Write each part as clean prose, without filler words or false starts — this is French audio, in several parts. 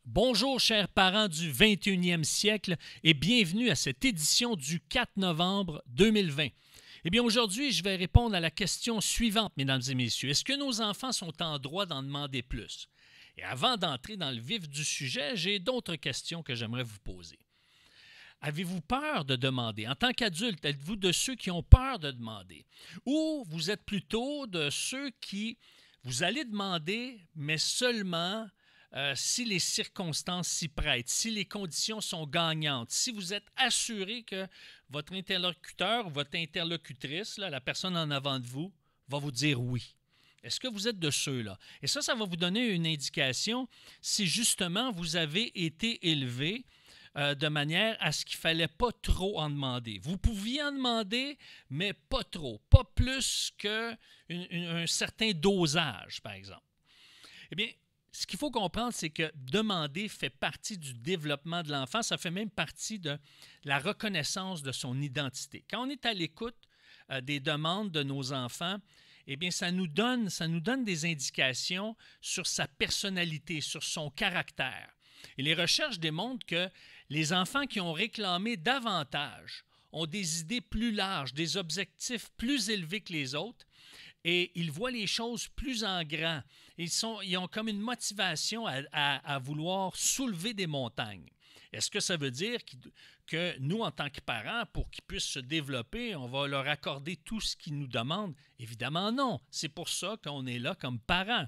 Bonjour chers parents du 21e siècle et bienvenue à cette édition du 4 novembre 2020. Eh bien aujourd'hui, je vais répondre à la question suivante, mesdames et messieurs. Est-ce que nos enfants sont en droit d'en demander plus? Et avant d'entrer dans le vif du sujet, j'ai d'autres questions que j'aimerais vous poser. Avez-vous peur de demander? En tant qu'adulte, êtes-vous de ceux qui ont peur de demander? Ou vous êtes plutôt de ceux qui, vous allez demander, mais seulement si les circonstances s'y prêtent, si les conditions sont gagnantes, si vous êtes assuré que votre interlocuteur ou votre interlocutrice, là, la personne en avant de vous, va vous dire oui. Est-ce que vous êtes de ceux-là? Et ça va vous donner une indication si justement vous avez été élevé de manière à ce qu'il ne fallait pas trop en demander. Vous pouviez en demander, mais pas trop, pas plus qu'un certain dosage, par exemple. Eh bien, ce qu'il faut comprendre, c'est que demander fait partie du développement de l'enfant, ça fait même partie de la reconnaissance de son identité. Quand on est à l'écoute des demandes de nos enfants, eh bien, ça nous donne des indications sur sa personnalité, sur son caractère. Et les recherches démontrent que les enfants qui ont réclamé davantage ont des idées plus larges, des objectifs plus élevés que les autres, et ils voient les choses plus en grand. Ils ont comme une motivation à vouloir soulever des montagnes. Est-ce que ça veut dire que nous, en tant que parents, pour qu'ils puissent se développer, on va leur accorder tout ce qu'ils nous demandent? Évidemment non. C'est pour ça qu'on est là comme parents.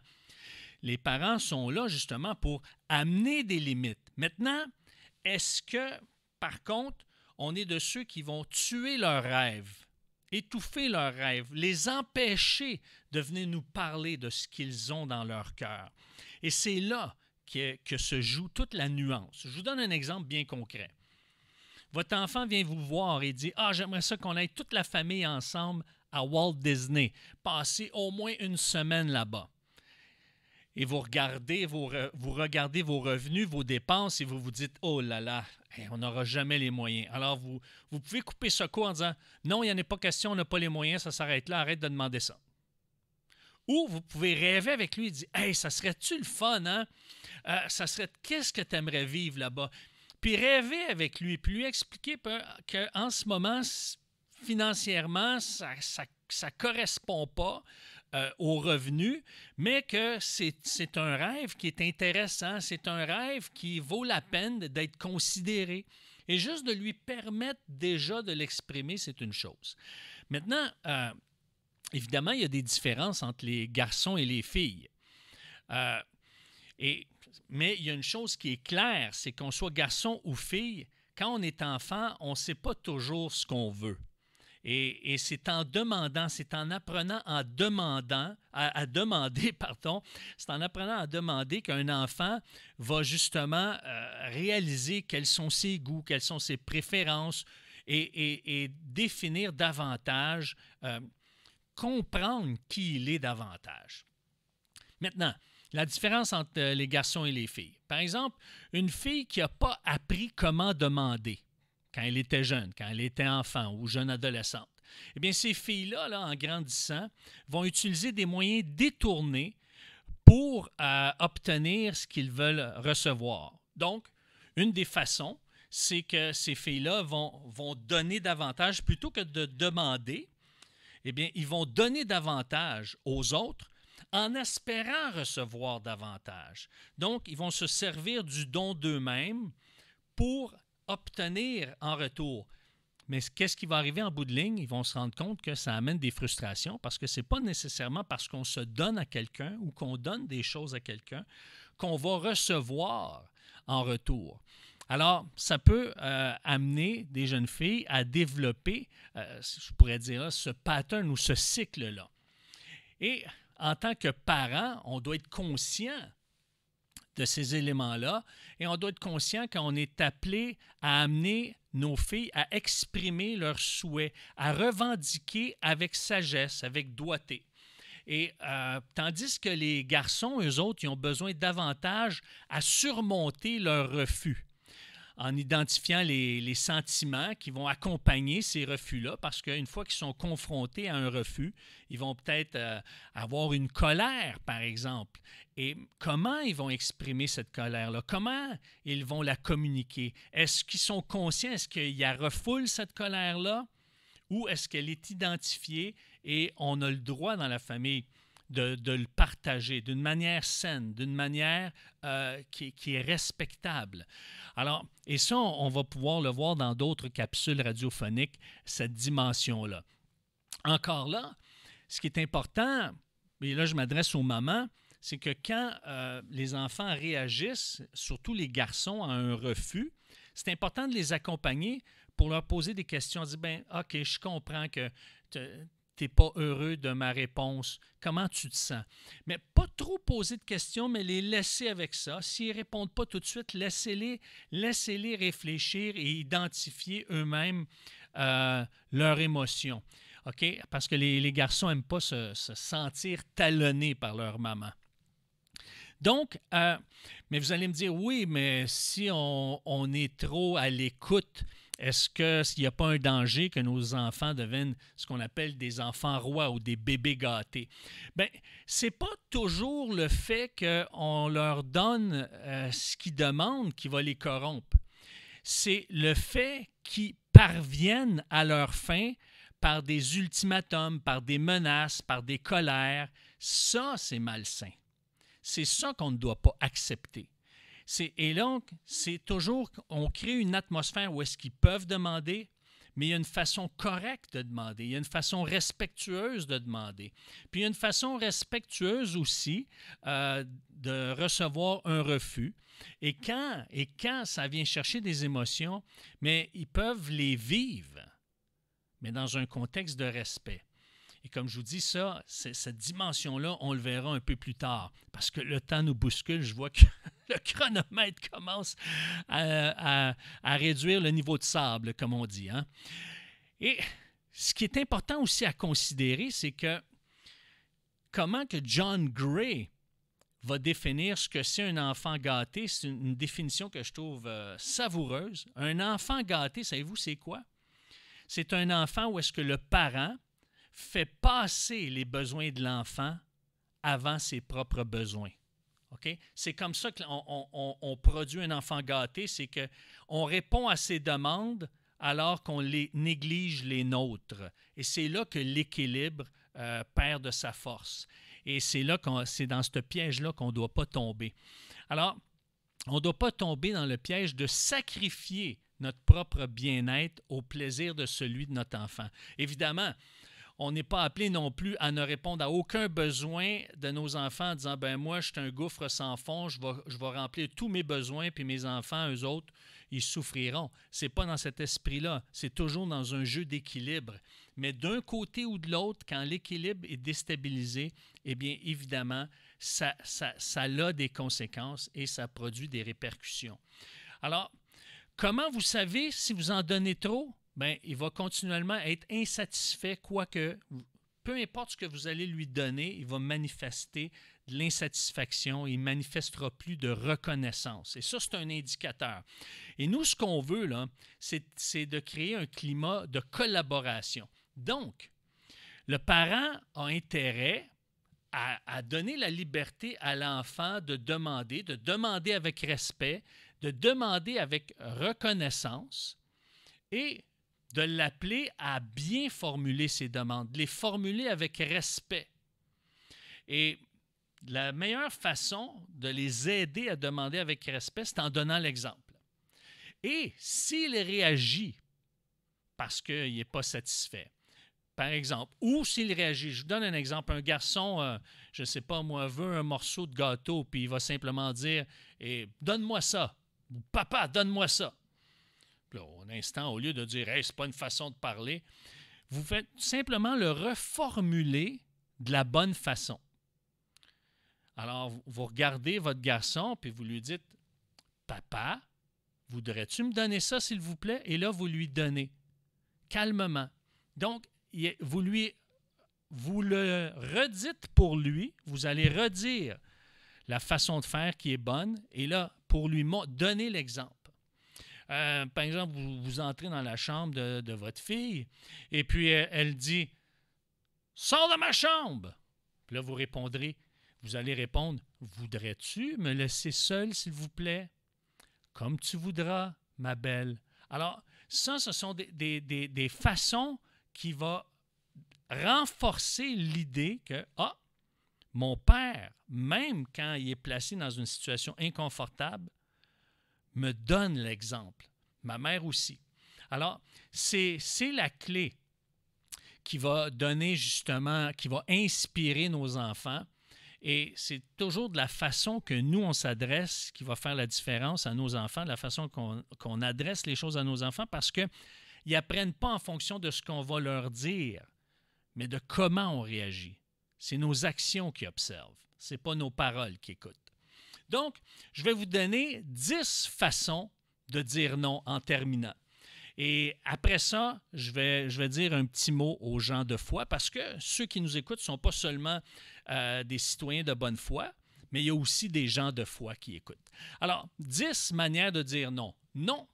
Les parents sont là justement pour amener des limites. Maintenant, est-ce que, par contre, on est de ceux qui vont tuer leurs rêves, étouffer leurs rêves, les empêcher de venir nous parler de ce qu'ils ont dans leur cœur? Et c'est là que se joue toute la nuance. Je vous donne un exemple bien concret. Votre enfant vient vous voir et dit « Ah, j'aimerais ça qu'on aille toute la famille ensemble à Walt Disney, passer au moins une semaine là-bas. » Et vous regardez vos revenus, vos dépenses, et vous vous dites « Oh là là, on n'aura jamais les moyens. » Alors, vous pouvez couper ce coup en disant « Non, il n'y en a pas question, on n'a pas les moyens, ça s'arrête là, arrête de demander ça. » Ou vous pouvez rêver avec lui et dire « Hey, ça serait-tu le fun, hein? Qu'est-ce que tu aimerais vivre là-bas? » Puis rêver avec lui, puis lui expliquer qu'en ce moment, financièrement, ça ne correspond pas aux revenus, mais que c'est un rêve qui est intéressant, c'est un rêve qui vaut la peine d'être considéré. Et juste de lui permettre déjà de l'exprimer, c'est une chose. Maintenant, évidemment, il y a des différences entre les garçons et les filles. Mais il y a une chose qui est claire, c'est qu'on soit garçon ou fille, quand on est enfant, on ne sait pas toujours ce qu'on veut. Et c'est en demandant, c'est en apprenant à demander, c'est en apprenant à demander qu'un enfant va justement réaliser quels sont ses goûts, quelles sont ses préférences et définir davantage, comprendre qui il est davantage. Maintenant, la différence entre les garçons et les filles. Par exemple, une fille qui n'a pas appris comment demander quand elle était jeune, quand elle était enfant ou jeune adolescente, eh bien, ces filles-là, en grandissant, vont utiliser des moyens détournés pour obtenir ce qu'ils veulent recevoir. Donc, une des façons, c'est que ces filles-là vont donner davantage plutôt que de demander. Eh bien, ils vont donner davantage aux autres en espérant recevoir davantage. Donc, ils vont se servir du don d'eux-mêmes pour obtenir en retour. Mais qu'est-ce qui va arriver en bout de ligne? Ils vont se rendre compte que ça amène des frustrations parce que ce n'est pas nécessairement parce qu'on se donne à quelqu'un ou qu'on donne des choses à quelqu'un qu'on va recevoir en retour. Alors, ça peut amener des jeunes filles à développer, je pourrais dire, ce pattern ou ce cycle-là. Et en tant que parent, on doit être conscient de ces éléments-là et on doit être conscient qu'on est appelé à amener nos filles à exprimer leurs souhaits, à revendiquer avec sagesse, avec doigté. Et tandis que les garçons, eux autres, ils ont besoin davantage à surmonter leur refus. en identifiant les sentiments qui vont accompagner ces refus-là, parce qu'une fois qu'ils sont confrontés à un refus, ils vont peut-être avoir une colère, par exemple. Et comment ils vont exprimer cette colère-là? Comment ils vont la communiquer? Est-ce qu'ils sont conscients? Est-ce qu'ils refoulent cette colère-là? Ou est-ce qu'elle est identifiée et on a le droit dans la famille de le partager d'une manière saine, d'une manière qui est respectable. Alors, et ça, on va pouvoir le voir dans d'autres capsules radiophoniques, cette dimension-là. Encore là, ce qui est important, et là je m'adresse aux mamans, c'est que quand les enfants réagissent, surtout les garçons, à un refus, c'est important de les accompagner pour leur poser des questions. Dire, bien, OK, je comprends que tu n'es pas heureux de ma réponse. Comment tu te sens? Mais pas trop poser de questions, mais les laisser avec ça. S'ils ne répondent pas tout de suite, laissez-les réfléchir et identifier eux-mêmes leurs émotions. OK? Parce que les garçons n'aiment pas se sentir talonnés par leur maman. Donc, mais vous allez me dire, oui, mais si on est trop à l'écoute, est-ce qu'il n'y a pas un danger que nos enfants deviennent ce qu'on appelle des enfants rois ou des bébés gâtés? Bien, ce n'est pas toujours le fait qu'on leur donne ce qu'ils demandent qui va les corrompre. C'est le fait qu'ils parviennent à leur fin par des ultimatums, par des menaces, par des colères. Ça, c'est malsain. C'est ça qu'on ne doit pas accepter. Et donc, c'est toujours, on crée une atmosphère où est-ce qu'ils peuvent demander, mais il y a une façon correcte de demander, il y a une façon respectueuse de demander. Puis il y a une façon respectueuse aussi de recevoir un refus. Et quand ça vient chercher des émotions, mais ils peuvent les vivre, mais dans un contexte de respect. Et comme je vous dis ça, cette dimension-là, on le verra un peu plus tard, parce que le temps nous bouscule. Je vois que le chronomètre commence à réduire le niveau de sable, comme on dit. Hein? Et ce qui est important aussi à considérer, c'est que comment que John Gray va définir ce que c'est un enfant gâté, c'est une définition que je trouve savoureuse. Un enfant gâté, savez-vous c'est quoi? C'est un enfant où est-ce que le parent fait passer les besoins de l'enfant avant ses propres besoins. Okay? C'est comme ça qu'on produit un enfant gâté, c'est qu'on répond à ses demandes alors qu'on néglige les nôtres. Et c'est là que l'équilibre perd de sa force. Et c'est dans ce piège-là qu'on ne doit pas tomber. Alors, on ne doit pas tomber dans le piège de sacrifier notre propre bien-être au plaisir de celui de notre enfant. Évidemment, on n'est pas appelé non plus à ne répondre à aucun besoin de nos enfants en disant « ben moi, je suis un gouffre sans fond, je vais remplir tous mes besoins, puis mes enfants, eux autres, ils souffriront. » Ce n'est pas dans cet esprit-là. C'est toujours dans un jeu d'équilibre. Mais d'un côté ou de l'autre, quand l'équilibre est déstabilisé, eh bien, évidemment, ça a des conséquences et ça produit des répercussions. Alors, comment vous savez si vous en donnez trop? Bien, il va continuellement être insatisfait, quoique, peu importe ce que vous allez lui donner, il va manifester de l'insatisfaction, il ne manifestera plus de reconnaissance. Et ça, c'est un indicateur. Et nous, ce qu'on veut, là, c'est de créer un climat de collaboration. Donc, le parent a intérêt à donner la liberté à l'enfant de demander avec respect, de demander avec reconnaissance et de l'appeler à bien formuler ses demandes, de les formuler avec respect. Et la meilleure façon de les aider à demander avec respect, c'est en donnant l'exemple. Et s'il réagit parce qu'il n'est pas satisfait, par exemple, ou s'il réagit, je vous donne un exemple, un garçon, je ne sais pas moi, veut un morceau de gâteau, puis il va simplement dire « donne-moi ça » ou « papa, donne-moi ça ». Puis là, un instant, au lieu de dire hey, « c'est pas une façon de parler », vous faites simplement le reformuler de la bonne façon. Alors, vous regardez votre garçon, puis vous lui dites « Papa, voudrais-tu me donner ça, s'il vous plaît? » Et là, vous lui donnez, calmement. Donc, vous le redites pour lui, vous allez redire la façon de faire qui est bonne, et là, pour lui donner l'exemple. Par exemple, vous entrez dans la chambre de votre fille et puis elle dit « Sors de ma chambre! » Puis là, vous allez répondre « Voudrais-tu me laisser seul, s'il vous plaît? » « Comme tu voudras, ma belle. » Alors, ça, ce sont des façons qui vont renforcer l'idée que, mon père, même quand il est placé dans une situation inconfortable, me donne l'exemple. Ma mère aussi. Alors, c'est la clé qui va donner justement, qui va inspirer nos enfants. Et c'est toujours de la façon que nous, on s'adresse qui va faire la différence à nos enfants, de la façon qu'on adresse les choses à nos enfants, parce qu'ils n'apprennent pas en fonction de ce qu'on va leur dire, mais de comment on réagit. C'est nos actions qui observent, ce n'est pas nos paroles qui écoutent. Donc, je vais vous donner 10 façons de dire non en terminant. Et après ça, je vais dire un petit mot aux gens de foi, parce que ceux qui nous écoutent ne sont pas seulement des citoyens de bonne foi, mais il y a aussi des gens de foi qui écoutent. Alors, 10 manières de dire non. Non,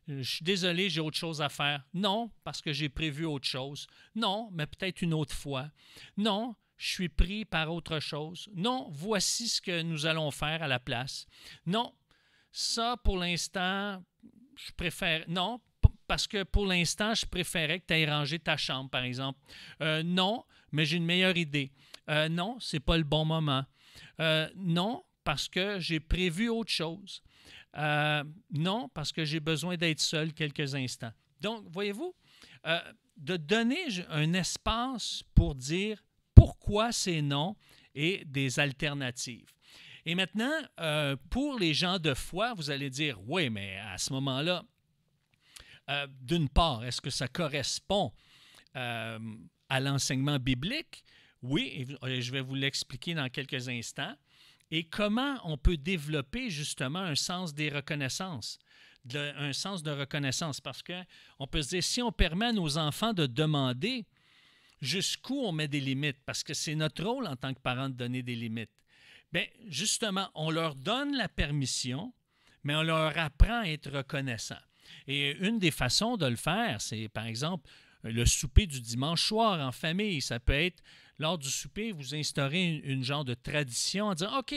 je suis désolé, j'ai autre chose à faire. Non, parce que j'ai prévu autre chose. Non, mais peut-être une autre fois. Non, je suis pris par autre chose. Non, voici ce que nous allons faire à la place. Non, ça, pour l'instant, je préfère... Non, parce que pour l'instant, je préférais que tu ailles ranger ta chambre, par exemple. Non, mais j'ai une meilleure idée. Non, ce n'est pas le bon moment. Non, parce que j'ai prévu autre chose. Non, parce que j'ai besoin d'être seul quelques instants. Donc, voyez-vous, de donner un espace pour dire pourquoi c'est non et des alternatives. Et maintenant, pour les gens de foi, vous allez dire, oui, mais à ce moment-là, d'une part, est-ce que ça correspond à l'enseignement biblique? Oui, et je vais vous l'expliquer dans quelques instants. Et comment on peut développer justement un sens des reconnaissances, un sens de reconnaissance, parce qu'on peut se dire, si on permet à nos enfants de demander, jusqu'où on met des limites, parce que c'est notre rôle en tant que parents de donner des limites. Bien, justement, on leur donne la permission, mais on leur apprend à être reconnaissant. Et une des façons de le faire, c'est par exemple le souper du dimanche soir en famille. Ça peut être, lors du souper, vous instaurez une genre de tradition en disant « OK,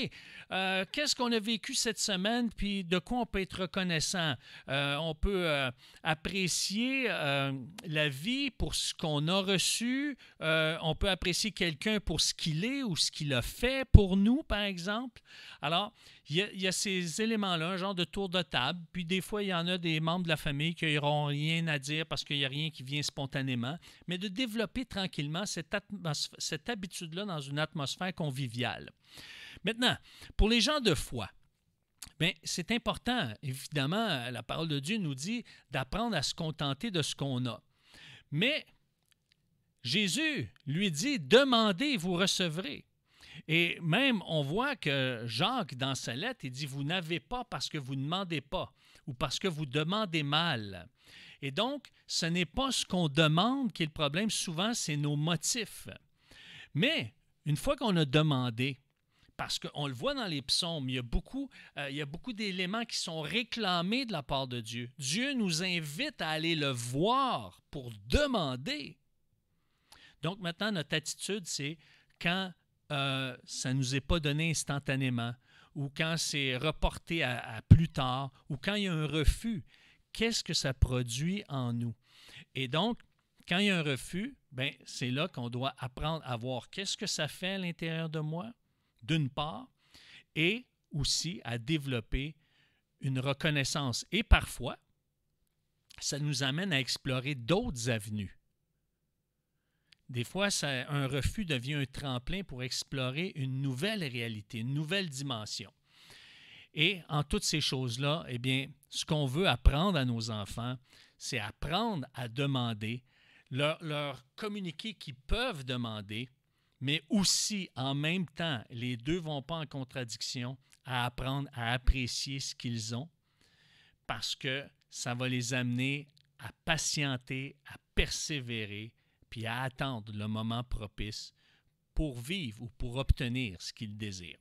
qu'est-ce qu'on a vécu cette semaine, puis de quoi on peut être reconnaissant? On peut apprécier la vie pour ce qu'on a reçu. On peut apprécier quelqu'un pour ce qu'il est ou ce qu'il a fait pour nous, par exemple. » Alors, il y a ces éléments-là, un genre de tour de table. Puis des fois, il y en a des membres de la famille qui n'auront rien à dire parce qu'il n'y a rien qui vient spontanément. Mais de développer tranquillement cette habitude-là dans une atmosphère conviviale. Maintenant, pour les gens de foi, bien, c'est important. Évidemment, la parole de Dieu nous dit d'apprendre à se contenter de ce qu'on a. Mais Jésus lui dit « Demandez, vous recevrez ». Et même, on voit que Jacques, dans sa lettre, il dit « Vous n'avez pas parce que vous ne demandez pas ou parce que vous demandez mal ». Et donc, ce n'est pas ce qu'on demande qui est le problème. Souvent, c'est nos motifs. Mais, une fois qu'on a demandé, parce qu'on le voit dans les psaumes, il y a beaucoup d'éléments qui sont réclamés de la part de Dieu. Dieu nous invite à aller le voir pour demander. Donc, maintenant, notre attitude, c'est quand ça ne nous est pas donné instantanément, ou quand c'est reporté à plus tard, ou quand il y a un refus, qu'est-ce que ça produit en nous? Et donc, quand il y a un refus, bien, c'est là qu'on doit apprendre à voir qu'est-ce que ça fait à l'intérieur de moi, d'une part, et aussi à développer une reconnaissance. Et parfois, ça nous amène à explorer d'autres avenues. Des fois, un refus devient un tremplin pour explorer une nouvelle réalité, une nouvelle dimension. Et en toutes ces choses-là, eh bien, ce qu'on veut apprendre à nos enfants, c'est apprendre à demander, leur communiquer qu'ils peuvent demander, mais aussi, en même temps, les deux ne vont pas en contradiction, à apprendre à apprécier ce qu'ils ont, parce que ça va les amener à patienter, à persévérer, puis à attendre le moment propice pour vivre ou pour obtenir ce qu'ils désirent.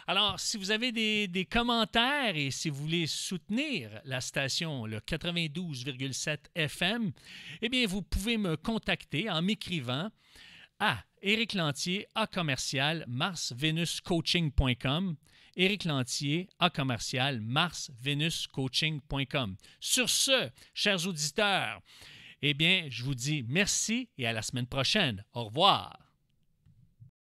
Alors, si vous avez des commentaires et si vous voulez soutenir la station, le 92,7 FM, eh bien, vous pouvez me contacter en m'écrivant à Éric Lantier à commercial marsvenuscoaching.com. Éric Lantier à commercial marsvenuscoaching.com. Sur ce, chers auditeurs, eh bien, je vous dis merci et à la semaine prochaine. Au revoir.